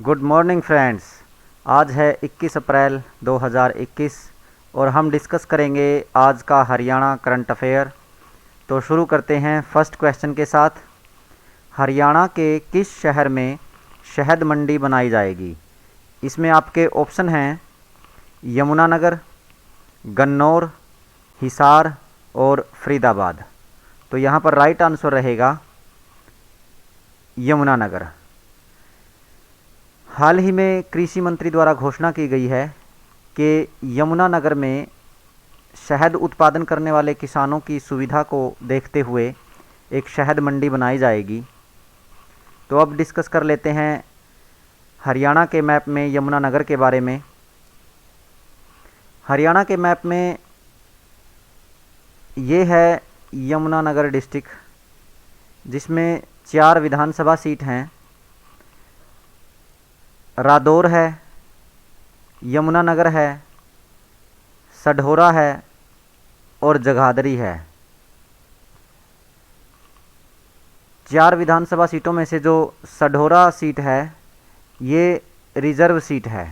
Good morning friends. आज है 21 अप्रैल 2021 और हम डिस्कस करेंगे आज का हरियाणा करंट अफेयर। तो शुरू करते हैं फर्स्ट क्वेश्चन के साथ। हरियाणा के किस शहर में शहद मंडी बनाई जाएगी? इसमें आपके ऑप्शन हैं यमुनानगर, गन्नौर, हिसार और फरीदाबाद। तो यहाँ पर राइट आंसर रहेगा यमुनानगर। हाल ही में कृषि मंत्री द्वारा घोषणा की गई है कि यमुनानगर में शहद उत्पादन करने वाले किसानों की सुविधा को देखते हुए एक शहद मंडी बनाई जाएगी। तो अब डिस्कस कर लेते हैं हरियाणा के मैप में यमुनानगर के बारे में। हरियाणा के मैप में ये है यमुनानगर डिस्ट्रिक्ट, जिसमें 4 विधानसभा सीट हैं। रादौर है, यमुनानगर है, सढौरा है और जगाधरी है। 4 विधानसभा सीटों में से जो सढौरा सीट है ये रिजर्व सीट है।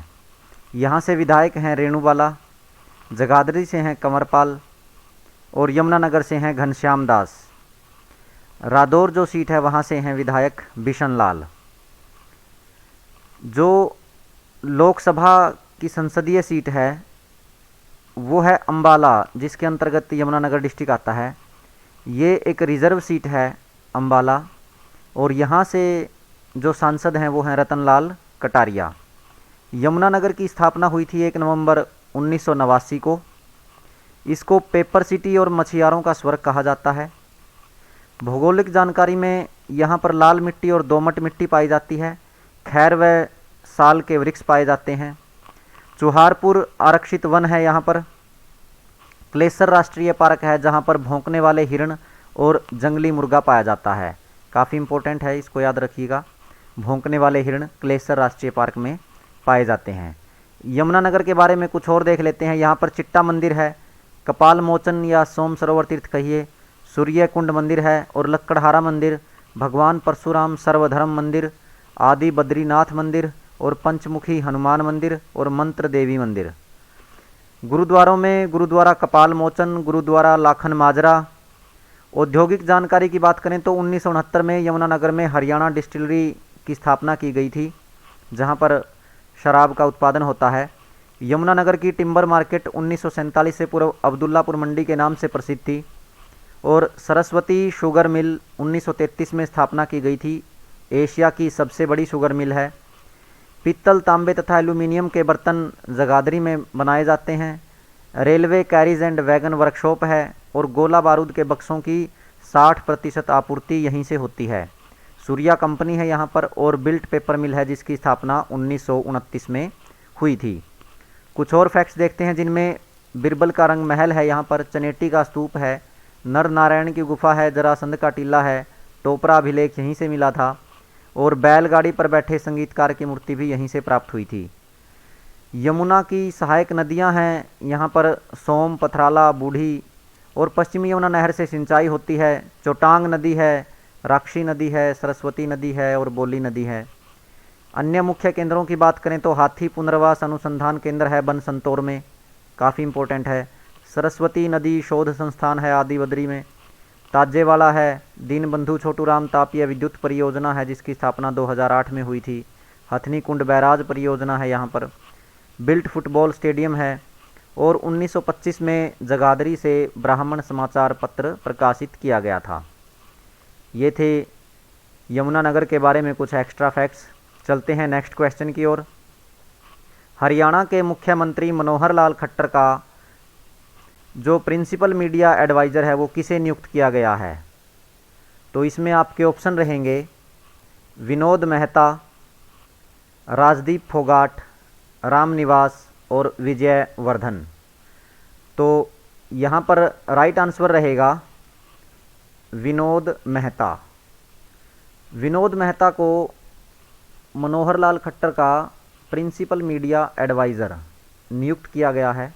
यहाँ से विधायक हैं रेणुबाला, जगाधरी से हैं कंवरपाल और यमुनानगर से हैं घनश्याम दास। रादौर जो सीट है वहाँ से हैं विधायक बिशन लाल। जो लोकसभा की संसदीय सीट है वो है अंबाला, जिसके अंतर्गत यमुनानगर डिस्ट्रिक्ट आता है। ये एक रिजर्व सीट है अंबाला और यहाँ से जो सांसद हैं वो हैं रतनलाल कटारिया। यमुनानगर की स्थापना हुई थी 1 नवंबर 1989 को। इसको पेपर सिटी और मछियारों का स्वर्ग कहा जाता है। भौगोलिक जानकारी में यहाँ पर लाल मिट्टी और दोमट मिट्टी पाई जाती है। खैर व साल के वृक्ष पाए जाते हैं। चुहारपुर आरक्षित वन है यहाँ पर। क्लेसर राष्ट्रीय पार्क है जहाँ पर भौंकने वाले हिरण और जंगली मुर्गा पाया जाता है। काफ़ी इम्पोर्टेंट है, इसको याद रखिएगा। भौंकने वाले हिरण क्लेसर राष्ट्रीय पार्क में पाए जाते हैं। यमुनानगर के बारे में कुछ और देख लेते हैं। यहाँ पर चिट्टा मंदिर है, कपाल मोचन या सोम सरोवर तीर्थ कहिए, सूर्य कुंड मंदिर है और लक्कड़हारा मंदिर, भगवान परशुराम सर्वधर्म मंदिर, आदि बद्रीनाथ मंदिर और पंचमुखी हनुमान मंदिर और मंत्र देवी मंदिर। गुरुद्वारों में गुरुद्वारा कपाल मोचन, गुरुद्वारा लाखन माजरा। औद्योगिक जानकारी की बात करें तो 1969 में यमुनानगर में हरियाणा डिस्टिलरी की स्थापना की गई थी, जहां पर शराब का उत्पादन होता है। यमुनानगर की टिम्बर मार्केट 1947 से पूर्व अब्दुल्लापुर मंडी के नाम से प्रसिद्ध थी और सरस्वती शुगर मिल 1933 में स्थापना की गई थी। एशिया की सबसे बड़ी शुगर मिल है। पीतल, तांबे तथा एल्यूमिनियम के बर्तन जगाधरी में बनाए जाते हैं। Railway carries and wagon workshop है और गोला बारूद के बक्सों की 60% आपूर्ति यहीं से होती है। सूर्या कंपनी है यहाँ पर और बिल्ट पेपर मिल है जिसकी स्थापना 1929 में हुई थी। कुछ और फैक्ट्स देखते हैं जिनमें बिरबल का रंग महल है, यहाँ पर चनेटी का स्तूप है, नर नारायण की गुफा है, जरासंध का टीला है, टोपरा अभिलेख यहीं से मिला था और बैलगाड़ी पर बैठे संगीतकार की मूर्ति भी यहीं से प्राप्त हुई थी। यमुना की सहायक नदियां हैं यहाँ पर सोम, पथराला, बूढ़ी और पश्चिमी यमुना नहर से सिंचाई होती है। चोटांग नदी है, राक्षी नदी है, सरस्वती नदी है और बोली नदी है। अन्य मुख्य केंद्रों की बात करें तो हाथी पुनर्वास अनुसंधान केंद्र है बनसंतौर में, काफ़ी इम्पोर्टेंट है। सरस्वती नदी शोध संस्थान है आदि बद्री में। ताजेवाला है, दीनबंधु छोटूराम तापीय विद्युत परियोजना है जिसकी स्थापना 2008 में हुई थी। हथनी कुंड बैराज परियोजना है यहाँ पर। बिल्ट फुटबॉल स्टेडियम है और 1925 में जगाधरी से ब्राह्मण समाचार पत्र प्रकाशित किया गया था। ये थे यमुनानगर के बारे में कुछ एक्स्ट्रा फैक्ट्स। चलते हैं नेक्स्ट क्वेश्चन की ओर। हरियाणा के मुख्यमंत्री मनोहर लाल खट्टर का जो प्रिंसिपल मीडिया एडवाइज़र है वो किसे नियुक्त किया गया है? तो इसमें आपके ऑप्शन रहेंगे विनोद मेहता, राजदीप फोगाट, रामनिवास और विजय वर्धन। तो यहाँ पर राइट आंसर रहेगा विनोद मेहता। विनोद मेहता को मनोहर लाल खट्टर का प्रिंसिपल मीडिया एडवाइज़र नियुक्त किया गया है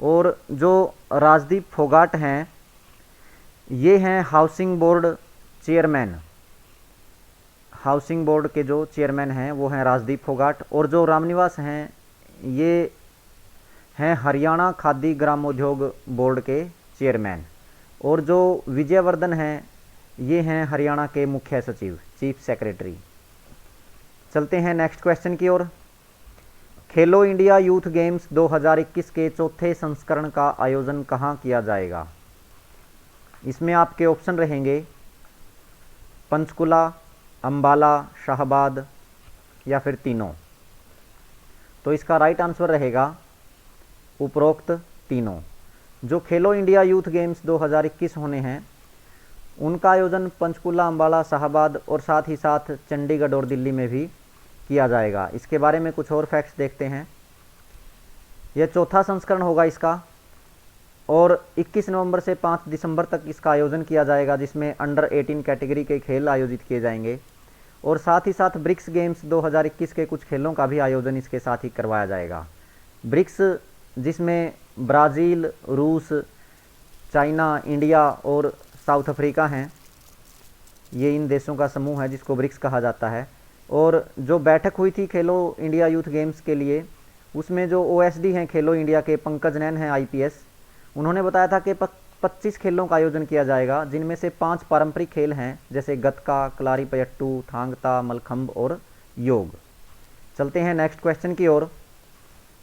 और जो राजदीप फोगाट हैं ये हैं housing board chairman. Housing board के जो चेयरमैन हैं वो हैं राजदीप फोगाट, और जो रामनिवास हैं ये हैं हरियाणा खादी ग्रामोद्योग बोर्ड के चेयरमैन, और जो विजयवर्धन हैं ये हैं हरियाणा के मुख्य सचिव, चीफ सेक्रेटरी। चलते हैं नेक्स्ट क्वेश्चन की ओर। खेलो इंडिया यूथ गेम्स 2021 के चौथे संस्करण का आयोजन कहाँ किया जाएगा? इसमें आपके ऑप्शन रहेंगे पंचकुला, अंबाला, शाहबाद या फिर तीनों। तो इसका राइट आंसर रहेगा उपरोक्त तीनों। जो खेलो इंडिया यूथ गेम्स 2021 होने हैं उनका आयोजन पंचकुला, अंबाला, शाहबाद और साथ ही साथ चंडीगढ़ और दिल्ली में भी किया जाएगा। इसके बारे में कुछ और फैक्ट्स देखते हैं। यह चौथा संस्करण होगा इसका, और 21 नवंबर से 5 दिसंबर तक इसका आयोजन किया जाएगा, जिसमें अंडर 18 कैटेगरी के खेल आयोजित किए जाएंगे, और साथ ही साथ ब्रिक्स गेम्स 2021 के कुछ खेलों का भी आयोजन इसके साथ ही करवाया जाएगा। ब्रिक्स जिसमें ब्राज़ील, रूस, चाइना, इंडिया और साउथ अफ्रीका हैं, ये इन देशों का समूह है जिसको ब्रिक्स कहा जाता है। और जो बैठक हुई थी खेलो इंडिया यूथ गेम्स के लिए, उसमें जो ओएसडी हैं खेलो इंडिया के, पंकज नैन हैं आईपीएस, उन्होंने बताया था कि 25 खेलों का आयोजन किया जाएगा, जिनमें से 5 पारंपरिक खेल हैं जैसे गतका, कलारीपयट्टू, थांगता, मलखंब और योग। चलते हैं नेक्स्ट क्वेश्चन की ओर।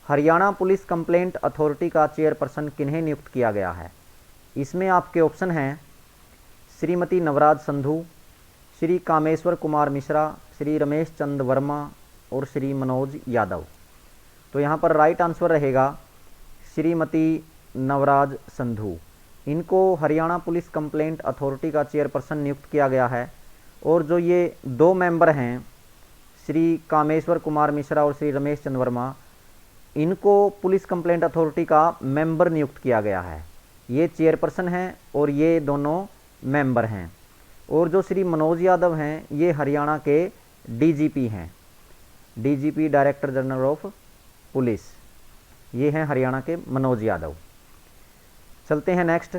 हरियाणा पुलिस कंप्लेंट अथॉरिटी का चेयरपर्सन किन्हें नियुक्त किया गया है? इसमें आपके ऑप्शन हैं श्रीमती नवराज संधू, श्री कामेश्वर कुमार मिश्रा, श्री रमेश चंद वर्मा और श्री मनोज यादव। तो यहाँ पर राइट आंसर रहेगा श्रीमती नवराज संधू। इनको हरियाणा पुलिस कंप्लेंट अथॉरिटी का चेयरपर्सन नियुक्त किया गया है, और जो ये 2 मेंबर हैं श्री कामेश्वर कुमार मिश्रा और श्री रमेश चंद वर्मा, इनको पुलिस कंप्लेंट अथॉरिटी का मेंबर नियुक्त किया गया है। ये चेयरपर्सन हैं और ये दोनों मेंबर हैं। और जो श्री मनोज यादव हैं ये हरियाणा के डीजीपी हैं, DGP director general of police, ये हैं हरियाणा के मनोज यादव। चलते हैं नेक्स्ट।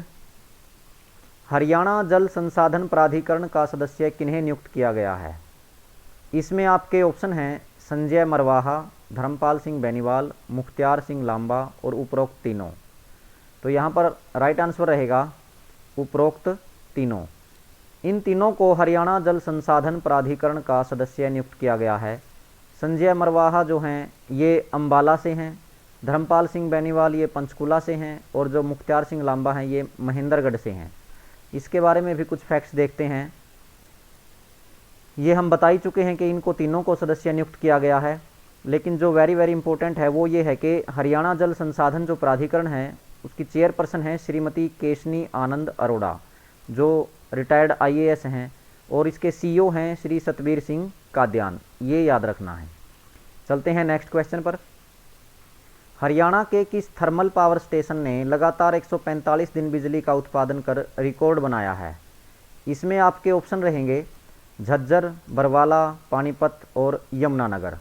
हरियाणा जल संसाधन प्राधिकरण का सदस्य किन्हें नियुक्त किया गया है? इसमें आपके ऑप्शन हैं संजय मरवाहा, धर्मपाल सिंह बेनीवाल, मुख्तियार सिंह लांबा और उपरोक्त तीनों। तो यहाँ पर राइट आंसर रहेगा उपरोक्त तीनों। इन तीनों को हरियाणा जल संसाधन प्राधिकरण का सदस्य नियुक्त किया गया है। संजय मरवाहा जो हैं ये अंबाला से हैं, धर्मपाल सिंह बेनीवाल ये पंचकुला से हैं, और जो मुख्तियार सिंह लांबा हैं ये महेंद्रगढ़ से हैं। इसके बारे में भी कुछ फैक्ट्स देखते हैं। ये हम बता ही चुके हैं कि इनको तीनों को सदस्य नियुक्त किया गया है, लेकिन जो वेरी इंपॉर्टेंट है वो ये है कि हरियाणा जल संसाधन जो प्राधिकरण है उसकी चेयरपर्सन है श्रीमती केशनी आनंद अरोड़ा, जो रिटायर्ड आईएएस हैं, और इसके सीईओ हैं श्री सतबीर सिंह काद्यान। ये याद रखना है। चलते हैं नेक्स्ट क्वेश्चन पर। हरियाणा के किस थर्मल पावर स्टेशन ने लगातार 145 दिन बिजली का उत्पादन कर रिकॉर्ड बनाया है? इसमें आपके ऑप्शन रहेंगे झज्जर, बरवाला, पानीपत और यमुनानगर।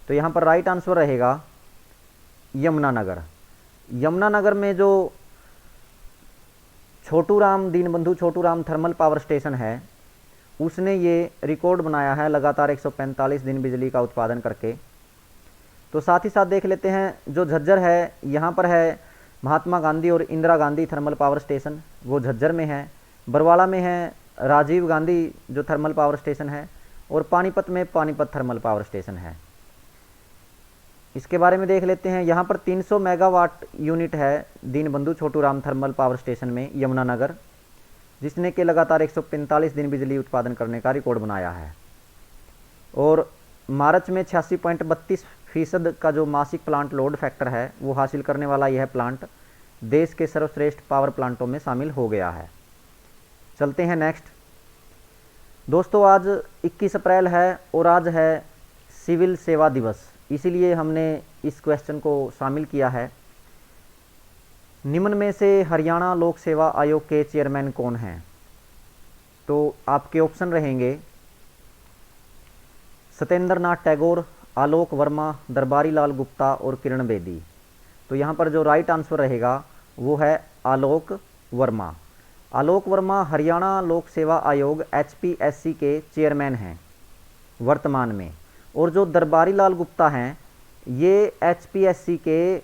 तो यहाँ पर राइट आंसर रहेगा यमुनानगर। यमुनानगर में जो Chhotu Ram, Deenbandhu Chhotu Ram thermal power station है, उसने ये रिकॉर्ड बनाया है लगातार 145 दिन बिजली का उत्पादन करके। तो साथ ही साथ देख लेते हैं जो झज्जर है, यहाँ पर है महात्मा गांधी और Indira Gandhi thermal power station, वो झज्जर में है। बरवाला में है राजीव गांधी जो थर्मल पावर स्टेशन है, और पानीपत में पानीपत थर्मल पावर स्टेशन है। इसके बारे में देख लेते हैं। यहाँ पर 300 मेगावाट यूनिट है Deenbandhu Chhotu Ram thermal power station में यमुनानगर, जिसने कि लगातार 145 दिन बिजली उत्पादन करने का रिकॉर्ड बनाया है। और मार्च में 86.32% का जो मासिक प्लांट लोड फैक्टर है वो हासिल करने वाला यह प्लांट देश के सर्वश्रेष्ठ पावर प्लांटों में शामिल हो गया है। चलते हैं नेक्स्ट। दोस्तों आज 21 अप्रैल है और आज है सिविल सेवा दिवस, इसीलिए हमने इस क्वेश्चन को शामिल किया है। निम्न में से हरियाणा लोक सेवा आयोग के चेयरमैन कौन हैं? तो आपके ऑप्शन रहेंगे सत्येंद्र नाथ टैगोर, आलोक वर्मा, दरबारी लाल गुप्ता और किरण बेदी। तो यहाँ पर जो राइट आंसर रहेगा वो है आलोक वर्मा। आलोक वर्मा हरियाणा लोक सेवा आयोग HPSC के चेयरमैन हैं। वर्तमान में। और जो दरबारी लाल गुप्ता हैं ये एचपीएससी के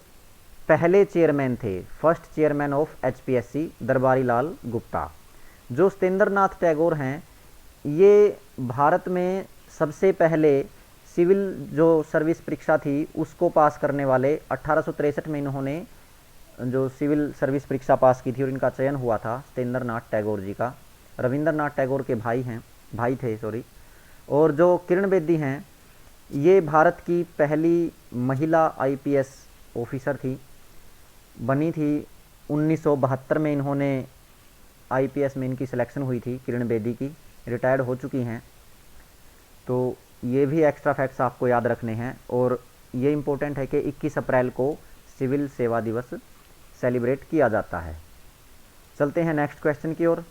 पहले चेयरमैन थे, फर्स्ट चेयरमैन ऑफ एचपीएससी दरबारी लाल गुप्ता। जो सत्येंद्र नाथ टैगोर हैं ये भारत में सबसे पहले सिविल जो सर्विस परीक्षा थी उसको पास करने वाले, 1863 में इन्होंने जो सिविल सर्विस परीक्षा पास की थी और इनका चयन हुआ था सत्येंद्र नाथ टैगोर जी का। रविंद्रनाथ टैगोर के भाई थे सॉरी। और जो किरण बेदी हैं ये भारत की पहली महिला आईपीएस ऑफिसर थी, बनी थी 1972 में। इन्होंने आईपीएस में इनकी सिलेक्शन हुई थी किरण बेदी की, रिटायर्ड हो चुकी हैं। तो ये भी एक्स्ट्रा फैक्ट्स आपको याद रखने हैं। और ये इम्पोर्टेंट है कि 21 अप्रैल को सिविल सेवा दिवस सेलिब्रेट किया जाता है। चलते हैं नेक्स्ट क्वेश्चन की ओर।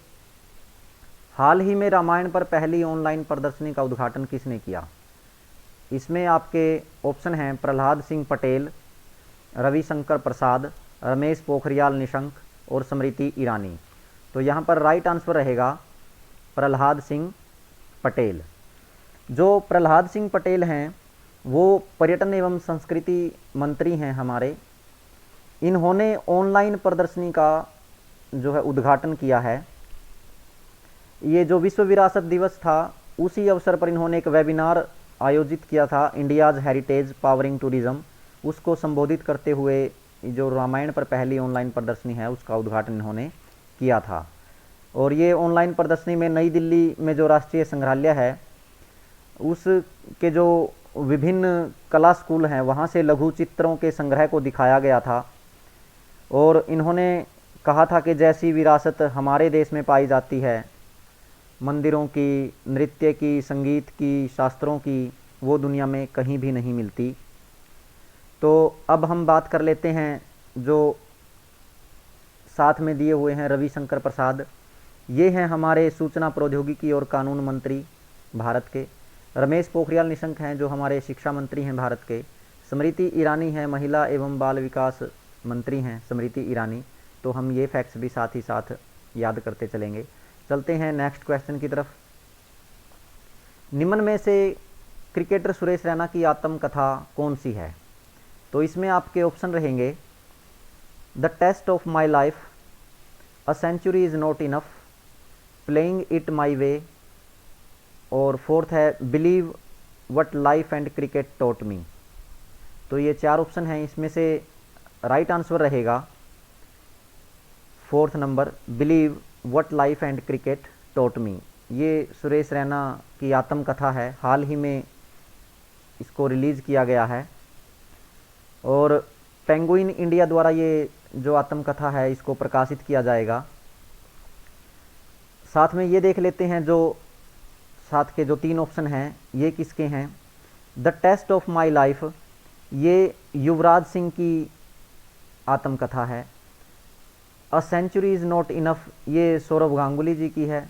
हाल ही में रामायण पर पहली ऑनलाइन प्रदर्शनी का उद्घाटन किसने किया? इसमें आपके ऑप्शन हैं प्रहलाद सिंह पटेल, रविशंकर प्रसाद, रमेश पोखरियाल निशंक और स्मृति ईरानी। तो यहाँ पर राइट आंसर रहेगा प्रहलाद सिंह पटेल। जो प्रहलाद सिंह पटेल हैं वो पर्यटन एवं संस्कृति मंत्री हैं हमारे। इन्होंने ऑनलाइन प्रदर्शनी का जो है उद्घाटन किया है। ये जो विश्व विरासत दिवस था उसी अवसर पर इन्होंने एक वेबिनार आयोजित किया था, इंडियाज़ हेरिटेज पावरिंग टूरिज़्म। उसको संबोधित करते हुए जो रामायण पर पहली ऑनलाइन प्रदर्शनी है उसका उद्घाटन इन्होंने किया था। और ये ऑनलाइन प्रदर्शनी में नई दिल्ली में जो राष्ट्रीय संग्रहालय है उसके जो विभिन्न कला स्कूल हैं वहाँ से लघु चित्रों के संग्रह को दिखाया गया था। और इन्होंने कहा था कि जैसी विरासत हमारे देश में पाई जाती है, मंदिरों की, नृत्य की, संगीत की, शास्त्रों की, वो दुनिया में कहीं भी नहीं मिलती। तो अब हम बात कर लेते हैं जो साथ में दिए हुए हैं रविशंकर प्रसाद। ये हैं हमारे सूचना प्रौद्योगिकी और कानून मंत्री भारत के। रमेश पोखरियाल निशंक हैं जो हमारे शिक्षा मंत्री हैं भारत के। स्मृति ईरानी हैं, महिला एवं बाल विकास मंत्री हैं स्मृति ईरानी। तो हम ये फैक्ट्स भी साथ ही साथ याद करते चलेंगे। चलते हैं नेक्स्ट क्वेश्चन की तरफ। निम्न में से क्रिकेटर सुरेश रैना की आत्मकथा कौन सी है? तो इसमें आपके ऑप्शन रहेंगे the test of my life, a century is not enough, playing it my way, और फोर्थ है believe what life and cricket taught me. तो ये 4 ऑप्शन हैं, इसमें से राइट आंसर रहेगा fourth number, believe what life and cricket taught me. ये सुरेश रैना की आत्मकथा है, हाल ही में इसको रिलीज़ किया गया है। और पेंगुइन इंडिया द्वारा ये जो आत्मकथा है इसको प्रकाशित किया जाएगा। साथ में ये देख लेते हैं जो साथ के जो 3 ऑप्शन हैं ये किसके हैं। The test of my life ये युवराज सिंह की आत्मकथा है। A century is not enough ये सौरव गांगुली जी की है।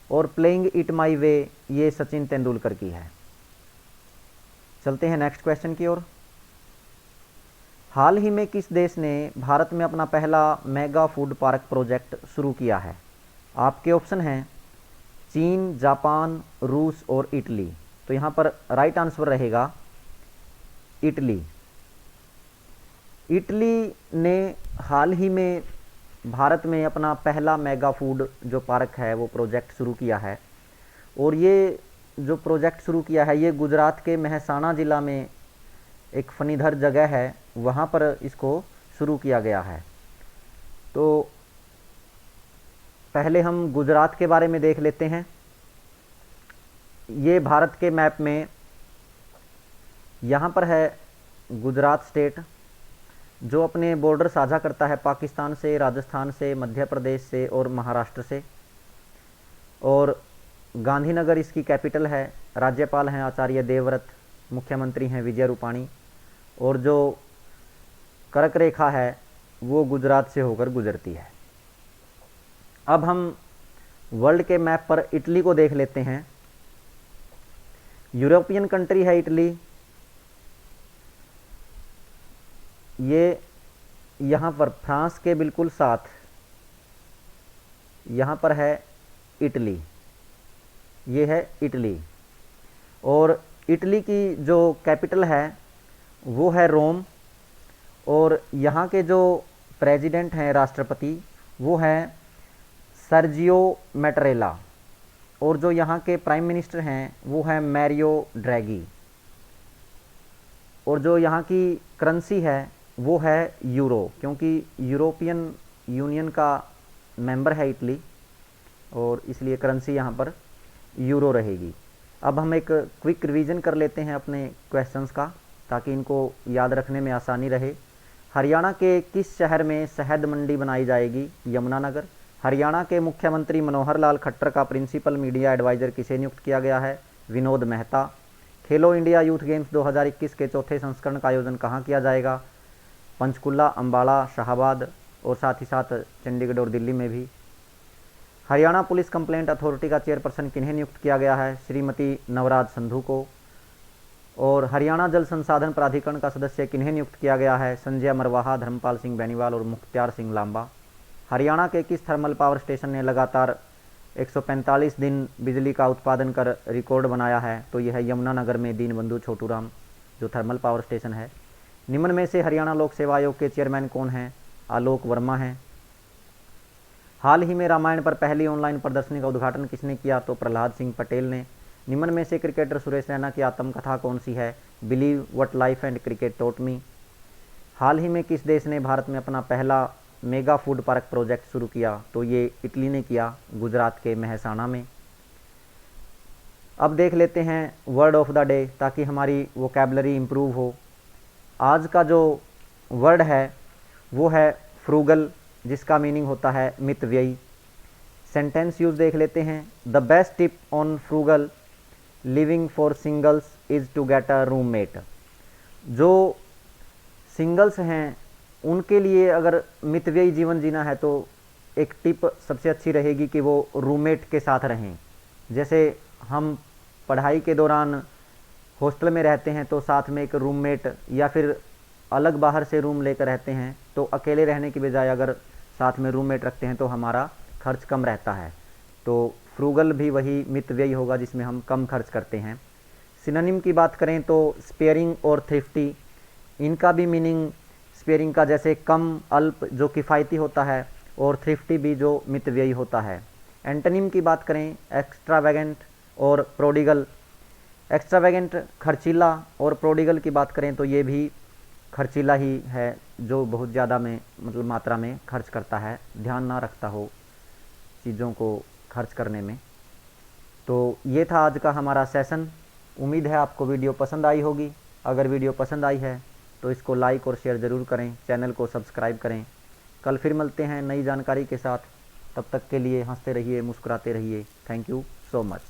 और प्लेइंग इट माई वे ये सचिन तेंदुलकर की है। चलते हैं नेक्स्ट क्वेश्चन की ओर। हाल ही में किस देश ने भारत में अपना पहला मेगा फूड पार्क प्रोजेक्ट शुरू किया है? आपके ऑप्शन हैं चीन, जापान, रूस और इटली। तो यहाँ पर राइट आंसर रहेगा इटली। इटली ने हाल ही में भारत में अपना पहला मेगा फूड जो पार्क है वो प्रोजेक्ट शुरू किया है। और ये जो प्रोजेक्ट शुरू किया है ये गुजरात के मेहसाणा ज़िला में एक फनीधर जगह है, वहाँ पर इसको शुरू किया गया है। तो पहले हम गुजरात के बारे में देख लेते हैं। ये भारत के मैप में यहाँ पर है गुजरात स्टेट जो अपने बॉर्डर साझा करता है पाकिस्तान से, राजस्थान से, मध्य प्रदेश से और महाराष्ट्र से। और गांधीनगर इसकी कैपिटल है। राज्यपाल हैं आचार्य देवव्रत, मुख्यमंत्री हैं विजय रूपाणी। और जो कर्क रेखा है वो गुजरात से होकर गुजरती है। अब हम वर्ल्ड के मैप पर इटली को देख लेते हैं। यूरोपियन कंट्री है इटली। ये यहाँ पर फ्रांस के बिल्कुल साथ यहाँ पर है इटली। ये है इटली। और इटली की जो कैपिटल है वो है रोम, और यहाँ के जो प्रेसिडेंट हैं, राष्ट्रपति, वो हैं सर्जियो मैटरेला, और जो यहाँ के प्राइम मिनिस्टर हैं वो हैं मैरियो ड्रैगी, और जो यहाँ की करेंसी है वो है यूरो, क्योंकि यूरोपियन यूनियन का मेंबर है इटली, और इसलिए करेंसी यहाँ पर यूरो रहेगी। अब हम एक क्विक रिवीजन कर लेते हैं अपने क्वेश्चंस का, ताकि इनको याद रखने में आसानी रहे। हरियाणा के किस शहर में शहद मंडी बनाई जाएगी? यमुनानगर। हरियाणा के मुख्यमंत्री मनोहर लाल खट्टर का प्रिंसिपल मीडिया एडवाइज़र किसे नियुक्त किया गया है? विनोद मेहता। खेलो इंडिया यूथ गेम्स 2021 के चौथे संस्करण का आयोजन कहाँ किया जाएगा? पंचकुला, अम्बाला, शाहबाद, और साथ ही साथ चंडीगढ़ और दिल्ली में भी। हरियाणा पुलिस कंप्लेंट अथॉरिटी का चेयरपर्सन किन्हें नियुक्त किया गया है? श्रीमती नवराज संधू को। और हरियाणा जल संसाधन प्राधिकरण का सदस्य किन्हें नियुक्त किया गया है? संजय मरवाहा, धर्मपाल सिंह बेनीवाल और मुख्तार सिंह लांबा। हरियाणा के किस थर्मल पावर स्टेशन ने लगातार 145 दिन बिजली का उत्पादन कर रिकॉर्ड बनाया है? तो यह है यमुनानगर में दीनबंधु छोटूराम जो थर्मल पावर स्टेशन है। निम्न में से हरियाणा लोक सेवा आयोग के चेयरमैन कौन हैं? आलोक वर्मा हैं। हाल ही में रामायण पर पहली ऑनलाइन प्रदर्शनी का उद्घाटन किसने किया? तो प्रहलाद सिंह पटेल ने। निम्न में से क्रिकेटर सुरेश रैना की आत्मकथा कौन सी है? Believe what life and cricket taught me. हाल ही में किस देश ने भारत में अपना पहला मेगा फूड पार्क प्रोजेक्ट शुरू किया? तो ये इटली ने किया, गुजरात के मेहसाणा में। अब देख लेते हैं वर्ड ऑफ द डे, ताकि हमारी वोकैबलरी इम्प्रूव हो। आज का जो वर्ड है वो है फ्रूगल, जिसका मीनिंग होता है मितव्ययी। सेंटेंस यूज देख लेते हैं। The best tip on frugal living for singles is to get a roommate. जो सिंगल्स हैं उनके लिए अगर मितव्ययी जीवन जीना है तो एक टिप सबसे अच्छी रहेगी कि वो रूममेट के साथ रहें। जैसे हम पढ़ाई के दौरान हॉस्टल में रहते हैं तो साथ में एक रूममेट या फिर अलग बाहर से रूम लेकर रहते हैं, तो अकेले रहने की बजाय अगर साथ में रूममेट रखते हैं तो हमारा खर्च कम रहता है। तो फ्रूगल भी वही मितव्ययी होगा जिसमें हम कम खर्च करते हैं। सिनोनिम की बात करें तो स्पेयरिंग और थ्रिफ्टी, इनका भी मीनिंग स्पेयरिंग का जैसे कम, अल्प जो किफ़ायती होता है, और थ्रिफ्टी भी जो मितव्ययी होता है। एंटोनिम की बात करें एक्स्ट्रावेगेंट और प्रोडिगल। एक्स्ट्रावेगेंट खर्चीला, और प्रोडिगल की बात करें तो ये भी खर्चीला ही है, जो बहुत ज़्यादा में मतलब मात्रा में खर्च करता है, ध्यान ना रखता हो चीज़ों को खर्च करने में। तो ये था आज का हमारा सेशन। उम्मीद है आपको वीडियो पसंद आई होगी। अगर वीडियो पसंद आई है तो इसको लाइक और शेयर ज़रूर करें, चैनल को सब्सक्राइब करें। कल फिर मिलते हैं नई जानकारी के साथ। तब तक के लिए हंसते रहिए, मुस्कुराते रहिए। Thank you so much.